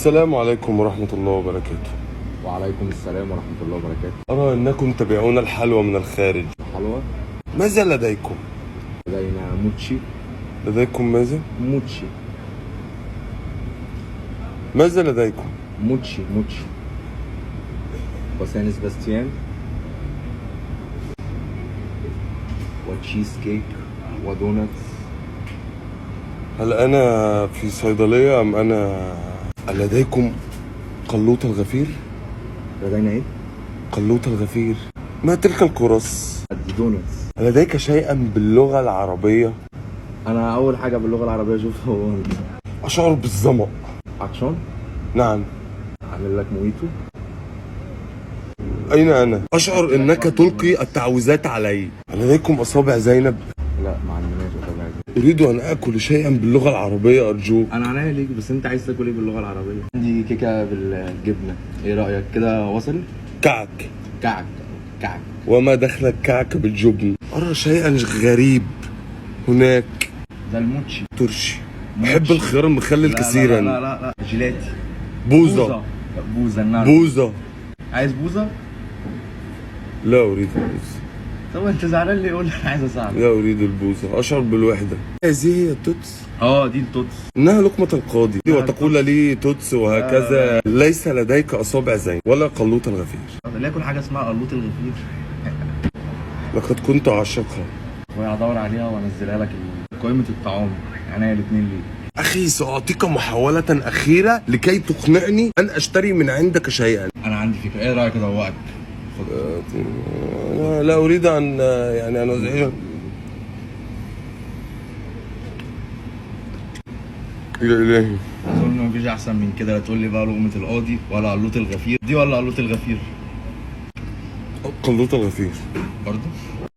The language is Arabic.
السلام عليكم ورحمة الله وبركاته. وعليكم السلام ورحمة الله وبركاته. أرى أنكم تبيعون الحلوى من الخارج. حلوى؟ ماذا لديكم؟ لدينا موتشي. لديكم ماذا؟ موتشي. ماذا لديكم؟ موتشي. وسان سباستيان وتشيز كيك ودوناتس. هل أنا في صيدلية أم أنا لديكم قلوط الغفير؟ لدينا ايه؟ قلوط الغفير. ما تلك القرص؟ دوناتس. لديك شيئا باللغة العربية؟ انا اول حاجة باللغة العربية اشوفها هو انت. أشعر بالظمأ. عطشان؟ نعم. اعمل لك مويتو. أين أنا؟ أشعر أنك تلقي التعويذات علي. لديكم أصابع زينب؟ لا ما عندناش أصابع زينب. أريد أن آكل شيئا باللغة العربية أرجوك. انا عنيا ليك، بس انت عايز تاكل ايه باللغة العربية؟ عندي كيكة بالجبنة، ايه رأيك كده وصل؟ كعك. كعك. وما دخل الكعك بالجبن؟ أرى شيئا غريب هناك. ده الموتشي. ترشي. أحب الخيار المخلل كثيرا. لا جيلاتي. بوظة. بوظة. بوظة. عايز بوظة؟ لا أريد البوظة. طب انت زعلان ليه؟ قول لي انا عايز اساعدك. لا أريد البوظة، أشعر بالوحدة. هذه هي التوتس؟ دي التوتس. إنها لقمة القاضي وتقول لي توتس وهكذا. ليس لديك أصابع زين ولا قلوط الغفير. ليكن حاجة اسمها قلوط الغفير. لقد كنت أعشقها. وهدور عليها وانزلها لك قائمة الطعام، يعني الاتنين ليه. أخي سأعطيك محاولة أخيرة لكي تقنعني أن أشتري من عندك شيئا. انا عندي فكرة، ايه رأيك ادوقك؟ أنا لا أريد أن يعني أن أزعجك. يا إلهي. اظن مفيش احسن من كده. لا تقول لي بقى لقمة القاضي ولا قلوط الغفير، دي ولا قلوط الغفير؟ قلوط الغفير برضه